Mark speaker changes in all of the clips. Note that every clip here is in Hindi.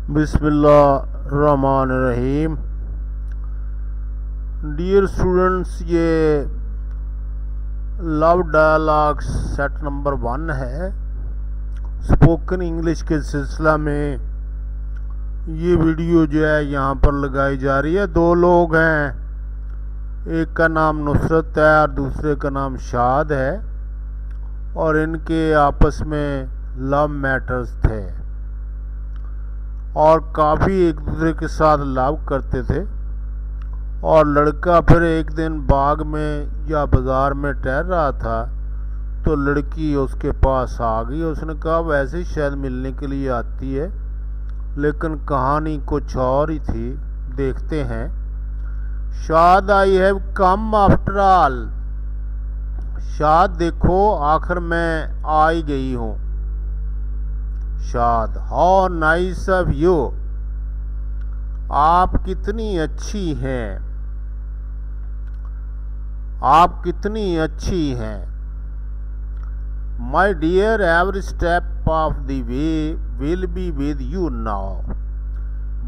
Speaker 1: बिस्मिल्लाहिर्रहमानिर्रहीम। डियर स्टूडेंट्स, ये लव डायलॉग सेट नंबर 1 है। स्पोकन इंग्लिश के सिलसिला में ये वीडियो जो है यहाँ पर लगाई जा रही है। 2 लोग हैं, एक का नाम नुसरत है और दूसरे का नाम शाद है, और इनके आपस में लव मैटर्स थे और काफ़ी एक दूसरे के साथ लव करते थे। और लड़का फिर एक दिन बाग में या बाज़ार में टहल रहा था तो लड़की उसके पास आ गई। उसने कहा वैसे शायद मिलने के लिए आती है, लेकिन कहानी कुछ और ही थी। देखते हैं। शाद, I have come after all. शाद, देखो आखिर मैं आ ही गई हूँ। शाद, हाउ नाइस ऑफ यू। आप कितनी अच्छी हैं, आप कितनी अच्छी हैं। My dear, every step of the way will be with you now,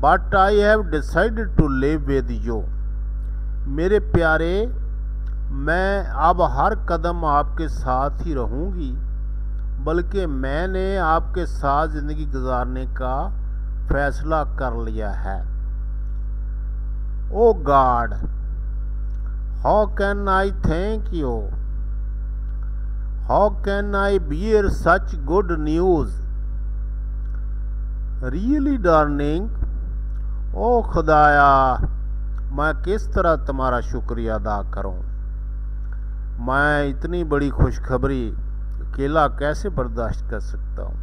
Speaker 1: but I have decided to live with you. मेरे प्यारे, मैं अब हर कदम आपके साथ ही रहूंगी, बल्कि मैंने आपके साथ ज़िंदगी गुजारने का फैसला कर लिया है। Oh God, how can I thank you, how can I bear such good news. Really darling, ओ खुदाया, मैं किस तरह तुम्हारा शुक्रिया अदा करूं। मैं इतनी बड़ी खुशखबरी अकेला कैसे बर्दाश्त कर सकता हूँ।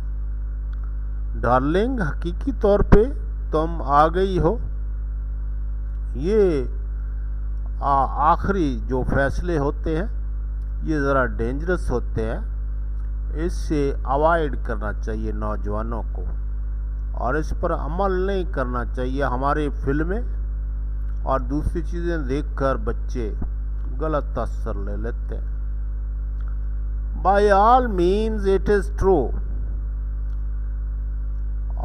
Speaker 1: डार्लिंग, हकीकी तौर पे तुम आ गई हो। ये आखिरी जो फैसले होते हैं ये ज़रा डेंजरस होते हैं, इससे अवॉइड करना चाहिए नौजवानों को, और इस पर अमल नहीं करना चाहिए। हमारी फिल्में और दूसरी चीज़ें देखकर बच्चे गलत असर ले लेते हैं। By all means it is true,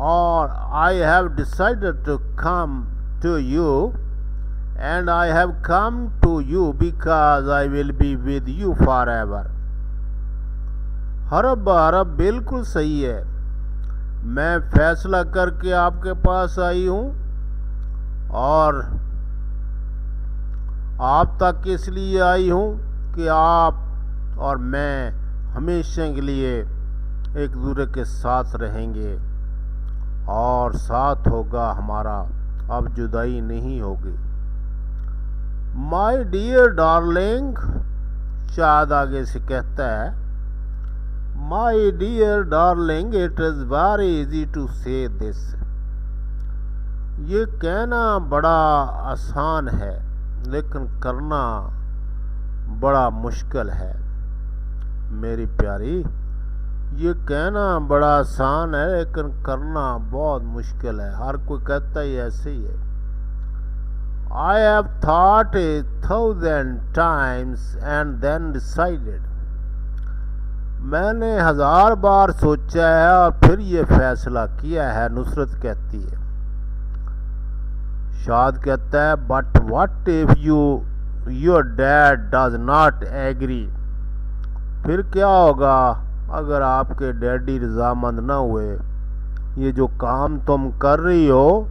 Speaker 1: or I have decided to come to you, and I have come to you because I will be with you forever. हरब बिल्कुल सही है। मैं फैसला करके आपके पास आई हूँ, और आप तक इसलिए आई हूँ कि आप और मैं हमेशा के लिए एक दूसरे के साथ रहेंगे, और साथ होगा हमारा, अब जुदाई नहीं होगी। माई डियर डार्लिंग, शाद आगे से कहता है, my dear darling, it is very easy to say this. ये कहना बड़ा आसान है, लेकिन करना बड़ा मुश्किल है। मेरी प्यारी, ये कहना बड़ा आसान है, लेकिन करना बहुत मुश्किल है। हर कोई कहता ही ऐसे ही है। I have thought 1000 times and then decided. मैंने 1000 बार सोचा है और फिर ये फैसला किया है। नुसरत कहती है। शाद कहता है, but what if your dad does not agree. फिर क्या होगा अगर आपके डैडी रजामंद ना हुए। ये जो काम तुम कर रही हो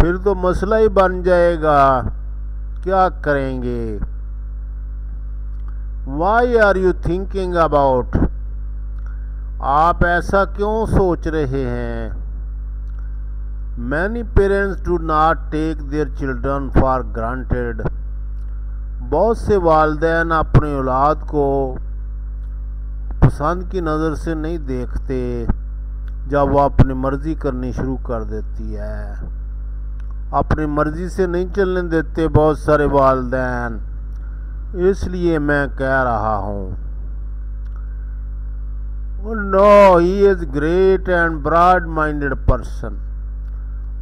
Speaker 1: फिर तो मसला ही बन जाएगा। क्या करेंगे। Why are you thinking about. आप ऐसा क्यों सोच रहे हैं। Many parents do not take their children for granted. बहुत से वालिदैन अपनी औलाद को पसंद की नज़र से नहीं देखते जब वह अपनी मर्ज़ी करनी शुरू कर देती है। अपनी मर्ज़ी से नहीं चलने देते बहुत सारे वालिदैन। इसलिए मैं कह रहा हूँ, no, he is great and broad minded person.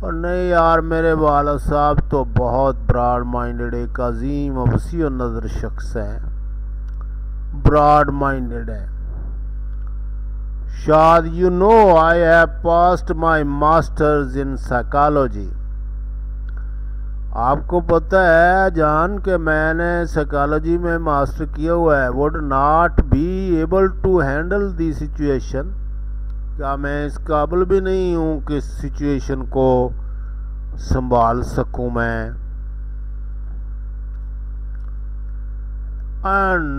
Speaker 1: और नहीं यार, मेरे वाला साहब तो बहुत ब्रॉड माइंडेड, एक अजीम वसीअ नज़र शख्स है, ब्रॉड माइंडेड है। शाद, you know I have passed my masters in psychology. आपको पता है जान के मैंने साइकोलॉजी में मास्टर किया हुआ है. Would not be able to handle the situation. क्या मैं इस काबिल भी नहीं हूँ कि सिचुएशन को संभाल सकूँ मैं.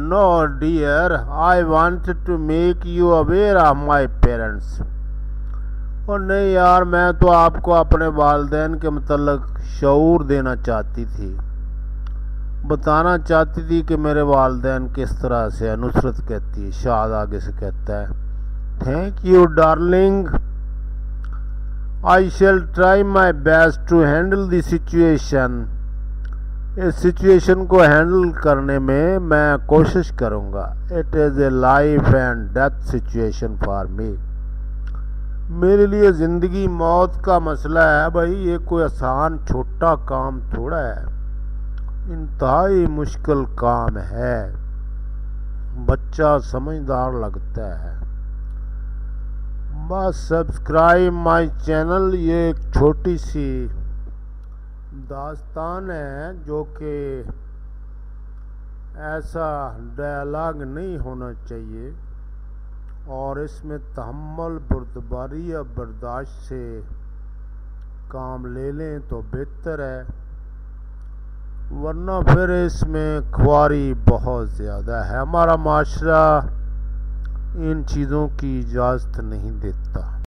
Speaker 1: No dear, I wanted to make you aware of my parents. और नहीं यार, मैं तो आपको अपने वालिदैन के मतलब शऊर देना चाहती थी, बताना चाहती थी कि मेरे वालिदैन किस तरह से है. नुसरत कहती है. शाद आगे से कहता है, thank you darling, I shall try my best to handle the situation. इस सिचुएशन को हैंडल करने में मैं कोशिश करूँगा. It is a life and death situation for me. मेरे लिए ज़िंदगी मौत का मसला है भाई. ये कोई आसान छोटा काम थोड़ा है, इंतहाई मुश्किल काम है. बच्चा समझदार लगता है. बस सब्सक्राइब माय चैनल. ये एक छोटी सी दास्तान है जो कि ऐसा डायलॉग नहीं होना चाहिए, और इसमें तहम्मुल, बुर्दबारी या बर्दाश्त से काम ले लें तो बेहतर है, वरना फिर इसमें ख्वारी बहुत ज़्यादा है. हमारा माशरा इन चीज़ों की इजाज़त नहीं देता.